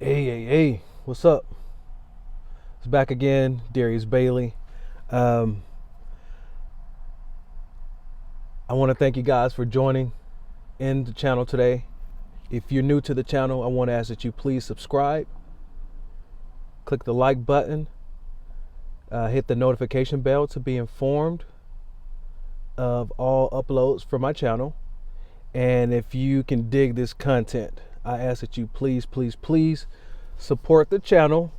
Hey, what's up? It's back again, Darius Bailey. Um, I want to thank you guys for joining in the channel today. If you're new to the channel, I want to ask that you please subscribe, click the like button, hit the notification bell to be informed of all uploads from my channel. And if you can dig this content, I ask that you please support the channel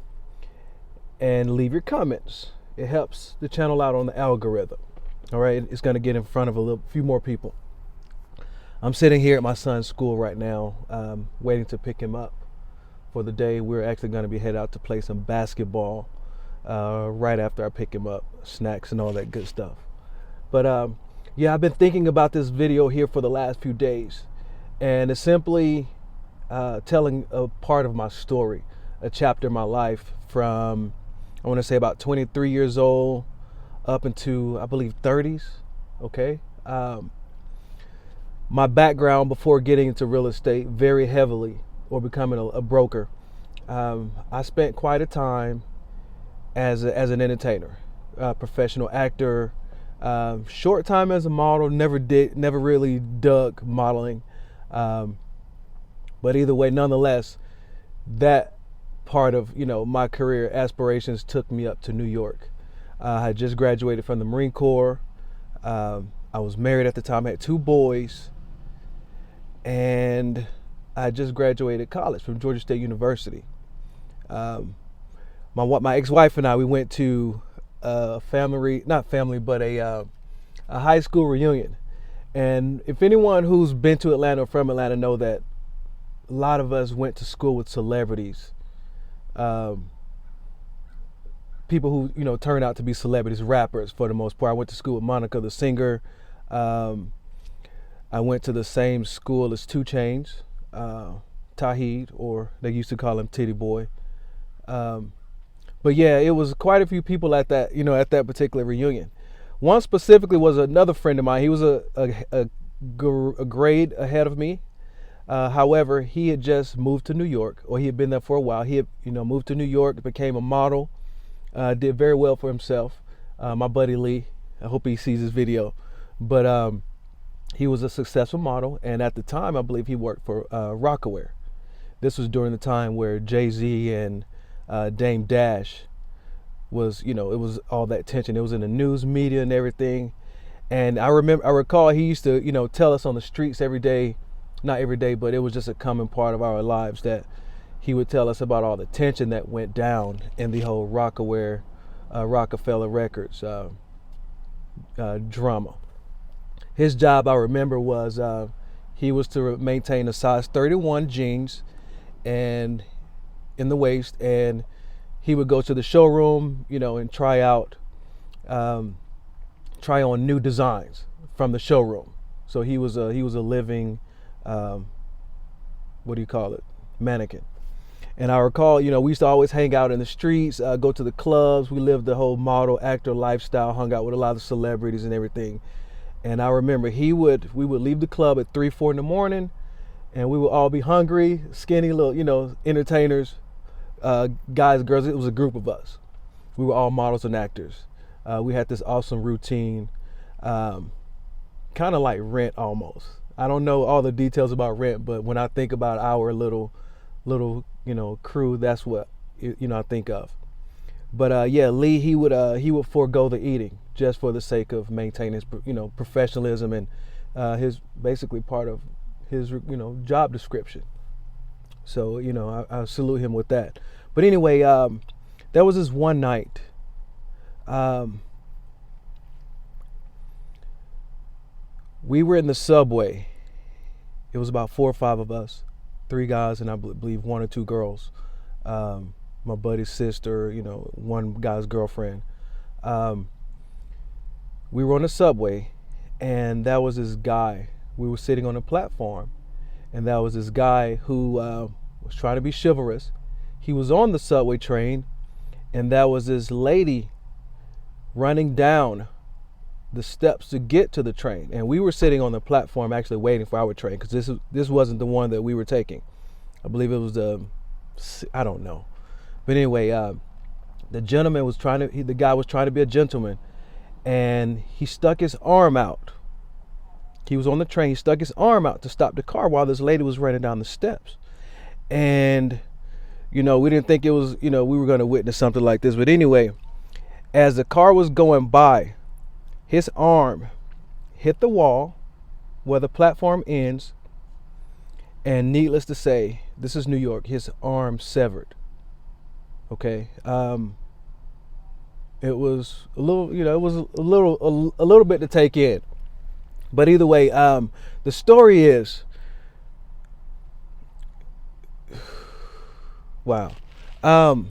and leave your comments. It helps the channel out on the algorithm. All right, it's going to get in front of a few more people. I'm sitting here at my son's school right now, waiting to pick him up for the day. We're actually going to be headed out to play some basketball right after I pick him up, snacks and all that good stuff. But yeah, I've been thinking about this video here for the last few days, and it's simply telling a part of my story, a chapter in my life from, I want to say, about 23 years old up into, I believe, 30s. Okay. My background before getting into real estate very heavily, or becoming a broker, I spent quite a time as an entertainer, professional actor, short time as a model. Never really dug modeling. But either way, nonetheless, that part of my career aspirations took me up to New York. I had just graduated from the Marine Corps. I was married at the time. I had 2 boys, and I just graduated college from Georgia State University. My ex-wife and I, we went to a high school reunion. And if anyone who's been to Atlanta or from Atlanta know that a lot of us went to school with celebrities, people who turn out to be celebrities, rappers for the most part. I went to school with Monica the singer. I went to the same school as 2 Chainz, Tauheed, or they used to call him Titty Boy. But yeah, it was quite a few people at that at that particular reunion. One specifically was another friend of mine. He was a grade ahead of me. However, he had just moved to New York, or he had been there for a while. He had moved to New York, became a model, did very well for himself. My buddy Lee, I hope he sees this video, but he was a successful model, and at the time, I believe he worked for Rockaware. This was during the time where Jay-Z and Dame Dash was, it was all that tension. It was in the news media and everything. And I recall he used to, tell us on the streets every day, not every day, but it was just a common part of our lives that he would tell us about all the tension that went down in the whole Rockaware, Rockefeller Records drama. His job, I remember, was he was to maintain a size 31 jeans and in the waist, and he would go to the showroom, and try on new designs from the showroom. So he was a living, mannequin. And I recall, we used to always hang out in the streets, go to the clubs. We lived the whole model actor lifestyle, hung out with a lot of celebrities and everything. And I remember we would leave the club at 3-4 in the morning, and we would all be hungry, skinny little, entertainers, guys, girls. It was a group of us. We were all models and actors. We had this awesome routine, kind of like Rent almost. I don't know all the details about Rent, but when I think about our little crew, that's what I think of. But yeah, Lee, he would forego the eating just for the sake of maintaining his professionalism and his basically part of his job description. So I salute him with that. But anyway, there was this one night. We were in the subway. It was about 4 or 5 of us, 3 guys and I believe 1 or 2 girls. My buddy's sister, one guy's girlfriend. We were on the subway, and that was this guy. We were sitting on a platform, and that was this guy who was trying to be chivalrous. He was on the subway train, and that was this lady running down the steps to get to the train. And we were sitting on the platform actually waiting for our train, because this wasn't the one that we were taking. I believe it was the I don't know. But anyway, the gentleman was the guy was trying to be a gentleman, and he stuck his arm out. He was on the train. He stuck his arm out to stop the car while this lady was running down the steps. And, we didn't think it was, we were going to witness something like this. But anyway, as the car was going by, his arm hit the wall where the platform ends. And needless to say, this is New York, his arm severed. Okay. It was a little, it was a little bit to take in. But either way, the story is, wow. The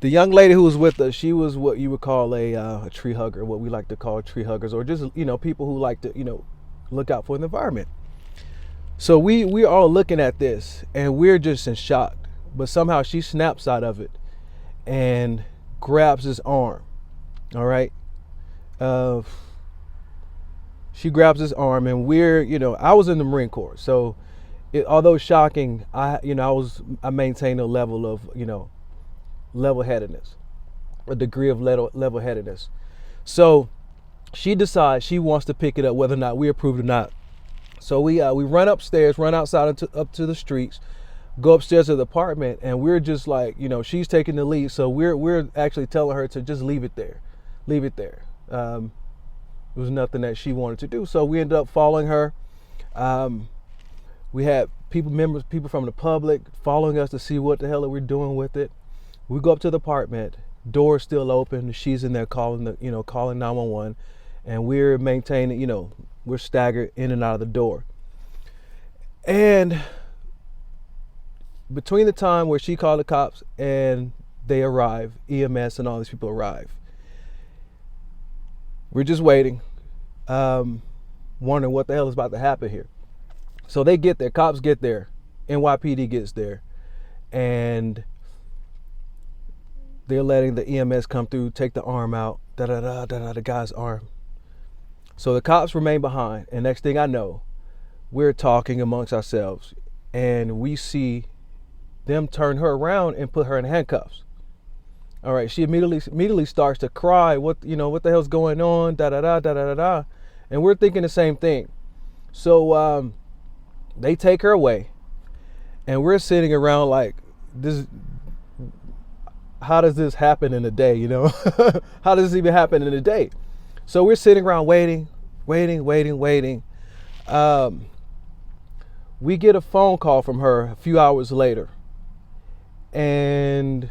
young lady who was with us, she was what you would call a tree hugger, what we like to call tree huggers, or just, people who like to, look out for the environment. So we are all looking at this and we're just in shock. But somehow she snaps out of it and grabs his arm. All right. She grabs his arm, and I was in the Marine Corps. So although shocking, I maintained a level of, level-headedness, a degree of level-headedness. So she decides she wants to pick it up whether or not we approve or not. So we run upstairs, run outside up to the streets, go upstairs to the apartment, and we're just like, she's taking the lead. So we're actually telling her to just leave it there. It was nothing that she wanted to do. So we ended up following her. We had people from the public following us to see what the hell we're doing with it. We go up to the apartment, door's still open. She's in there calling 911, and we're maintaining, we're staggered in and out of the door. And between the time where she called the cops and they arrive, EMS and all these people arrive, we're just waiting, wondering what the hell is about to happen here. So they get there, cops get there, NYPD gets there, and they're letting the EMS come through, take the arm out, the guy's arm. So the cops remain behind, and next thing I know, we're talking amongst ourselves, and we see them turn her around and put her in handcuffs. All right, she immediately starts to cry. What the hell's going on? And we're thinking the same thing. So they take her away, and we're sitting around like, this. How does this happen in a day? How does this even happen in a day? So we're sitting around waiting. We get a phone call from her a few hours later, and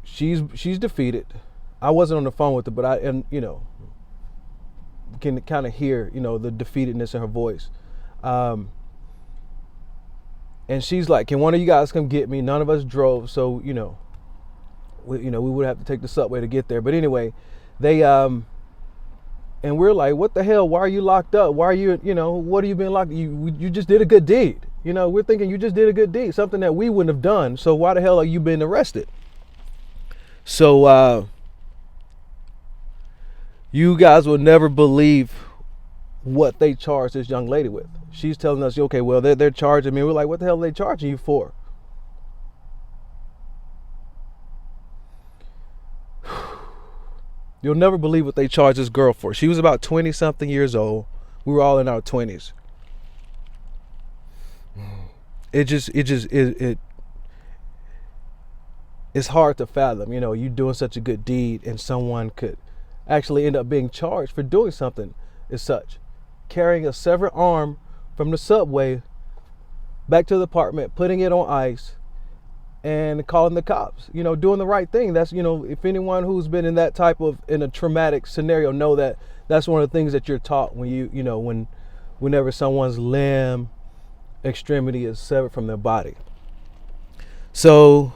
she's defeated. I wasn't on the phone with her, but I can kind of hear the defeatedness in her voice. And she's like, "Can one of you guys come get me?" None of us drove, so we would have to take the subway to get there. But anyway, they and we're like, "What the hell? Why are you locked up? Why are you what are you being locked? You just did a good deed. We're thinking you just did a good deed, something that we wouldn't have done. So why the hell are you being arrested?" So you guys will never believe what they charged this young lady with. She's telling us, okay, well, they're charging me. We're like, what the hell are they charging you for? You'll never believe what they charged this girl for. She was about 20 something years old. We were all in our 20s. It's hard to fathom, you doing such a good deed and someone could actually end up being charged for doing something as such. Carrying a severed arm from the subway back to the apartment, putting it on ice, and calling the cops, doing the right thing. That's, if anyone who's been in that in a traumatic scenario know that that's one of the things that you're taught when whenever someone's limb extremity is severed from their body. So,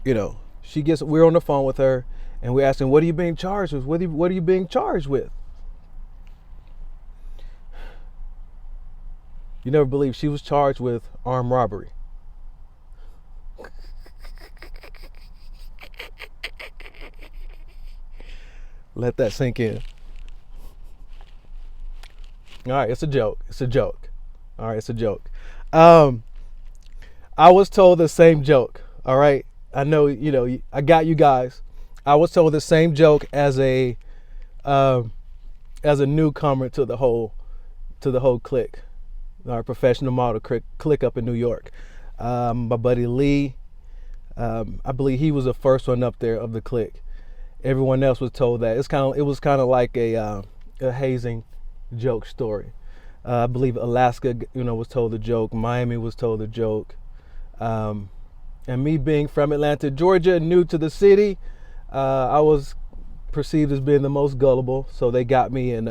we're on the phone with her and we're asking, what are you being charged with? What are you being charged with? You never believe she was charged with armed robbery. Let that sink in. All right, it's a joke. All right, it's a joke. I was told the same joke. All right, I know I got you guys. I was told the same joke um, as a newcomer to the whole clique, our professional model clique up in New York. My buddy Lee, I believe he was the first one up there of the clique. Everyone else was told that. It was kind of like a hazing joke story. I believe Alaska, was told the joke. Miami was told the joke. And me being from Atlanta, Georgia, new to the city, I was perceived as being the most gullible. So they got me, and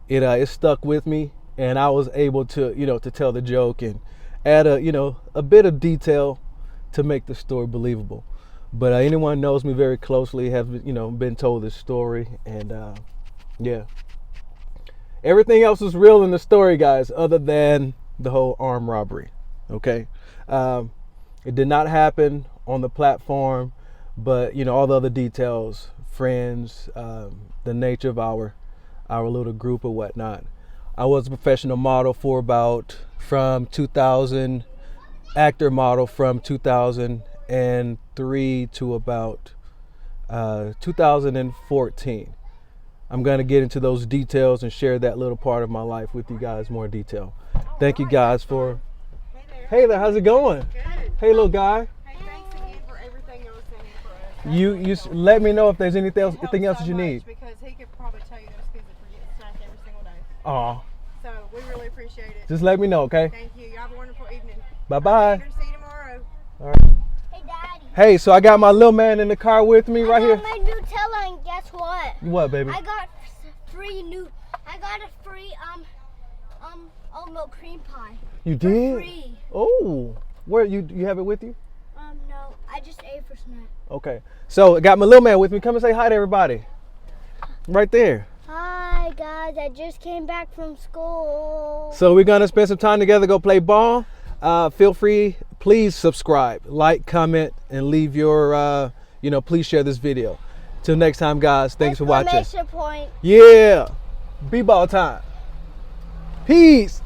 it stuck with me, and I was able to to tell the joke and add a bit of detail to make the story believable. But anyone knows me very closely have been told this story, and yeah, everything else is real in the story, guys, other than the whole armed robbery. Okay, it did not happen on the platform, but all the other details, friends, the nature of our little group or whatnot. I was a professional model from 2000, actor model from 2003 to about 2014. I'm going to get into those details and share that little part of my life with you guys more detail. Thank you guys for... Hey there, how's it going? Good. Hey, little guy. Hey, thanks again for everything y'all sending for us. You let me know if there's anything else that you need. Because he could probably tell you those kids that forget snack every single day. Aw. So we really appreciate it. Just let me know, okay? Thank you. Y'all have a wonderful evening. Bye-bye. See you tomorrow. All right. Hey, Daddy. Hey, so I got my little man in the car with me right here. I got my Nutella, and guess what? What, baby? I got a free oat milk cream pie. You did? Free. Oh, where you have it with you? No, I just ate for snack. Okay, so I got my little man with me. Come and say hi to everybody. Right there. Hi guys, I just came back from school. So we're gonna spend some time together, go play ball. Feel free, please subscribe, like, comment, and leave your, please share this video. Till next time, guys. Thanks for watching. Exclamation point. Yeah, B-ball time. Peace.